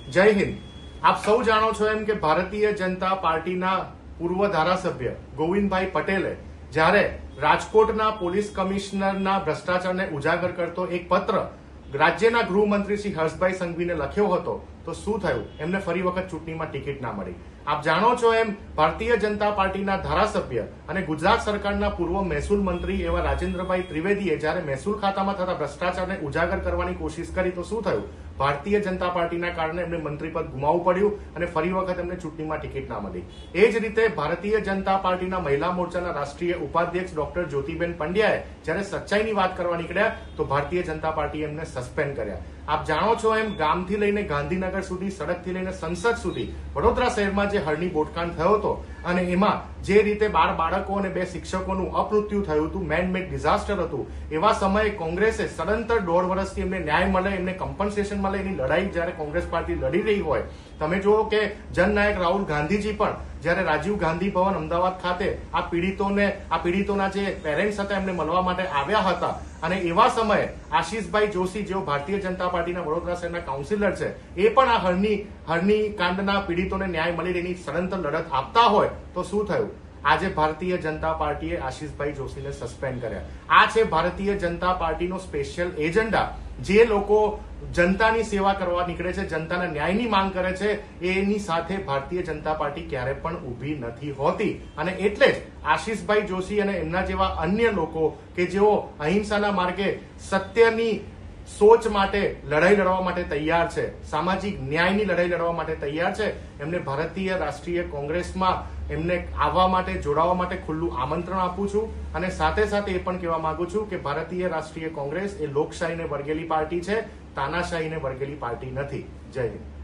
જય હિન્દ। આપ સૌ જાણો છો એમ કે ભારતીય જનતા પાર્ટીના પૂર્વ ધારાસભ્ય ગોવિંદભાઈ પટેલે જ્યારે રાજકોટના પોલીસ કમિશનરના ભ્રષ્ટાચારને ઉજાગર કરતો એક પત્ર રાજ્યના ગૃહમંત્રી શ્રી હર્ષભાઈ સંઘવીને લખ્યો હતો તો શું થયું? એમને ફરી વખત ચૂંટણીમાં ટિકિટ ના મળી। આપ જાણો છો એમ ભારતીય જનતા પાર્ટીના ધારાસભ્ય અને ગુજરાત સરકારના પૂર્વ મહેસૂલ મંત્રી એવા રાજેન્દ્રભાઈ ત્રિવેદીએ જ્યારે મહેસૂલ ખાતામાં થતા ભ્રષ્ટાચારને ઉજાગર કરવાની કોશિશ કરી તો શું થયું? ભારતીય જનતા પાર્ટીના કારણે એમને મંત્રી પદ ગુમાવવું પડ્યું અને ફરી વખત એમને ચૂંટણીમાં ટિકિટ ના મળી। એ જ રીતે ભારતીય જનતા પાર્ટીના મહિલા મોરચાના રાષ્ટ્રીય ઉપાધ્યક્ષ ડોક્ટર જ્યોતિબેન પંડ્યાએ જ્યારે સચ્ચાઈની વાત કરવા નીકળ્યા તો ભારતીય જનતા પાર્ટીએ એમને સસ્પેન્ડ કર્યા। આપ જાણો છો એમ ગામથી લઈને ગાંધીનગર સુધી, સડકથી લઈને સંસદ સુધી વડોદરા શહેરમાં જે હળની બોટકાંડ થયો હતો અને એમાં જે રીતે 12 બાળકો અને 2 શિક્ષકોનું અપમૃત્યુ થયું હતું, મેન મેડ ડિઝાસ્ટર હતું, એવા સમયે કોંગ્રેસે સદંતર 1.5 વર્ષથી એમને ન્યાય મળે, એમને કમ્પન્સેશન મળે એની લડાઈ જ્યારે કોંગ્રેસ પાર્ટી લડી રહી હોય, તમે જુઓ કે જનનાયક રાહુલ ગાંધીજી પણ જ્યારે રાજીવ ગાંધી ભવન અમદાવાદ ખાતે આ પીડિતોના જે પેરેન્ટ્સ હતા એમને મળવા માટે આવ્યા હતા અને એવા સમયે આશીષભાઈ જોશી જેઓ ભારતીય જનતા પાર્ટીના વડોદરા શહેરના કાઉન્સિલર છે એ પણ આ હરની કાંડના પીડિતોને ન્યાય મળી એની સદંતર લડત આપતા હોય તો શું થયું? આજે ભારતીય જનતા પાર્ટીએ આશીષભાઈ જોશીને સસ્પેન્ડ કર્યા। આ છે ભારતીય જનતા પાર્ટીનો સ્પેશિયલ એજન્ડા। જે લોકો જનતાની સેવા કરવા નીકળે છે, જનતાના ન્યાયની માંગ કરે છે, એની સાથે ભારતીય જનતા પાર્ટી ક્યારે પણ ઊભી નથી હોતી અને એટલે જ આશીષભાઈ જોશી અને એમના જેવા અન્ય લોકો કે જેઓ અહિંસાના માર્ગે સત્યની સોચ માટે લડાઈ લડવા માટે તૈયાર છે, સામાજિક ન્યાયની લડાઈ લડવા માટે તૈયાર છે, એમને ભારતીય રાષ્ટ્રીય કોંગ્રેસમાં એમને આવવા માટે, જોડાવા માટે ખુલ્લું આમંત્રણ આપું છું અને સાથે સાથે એ પણ કહેવા માંગુ છું કે ભારતીય રાષ્ટ્રીય કોંગ્રેસ એ લોકશાહીને વળગેલી પાર્ટી છે, તાનાશાહીને વળગેલી પાર્ટી નથી। જય હિન્દ।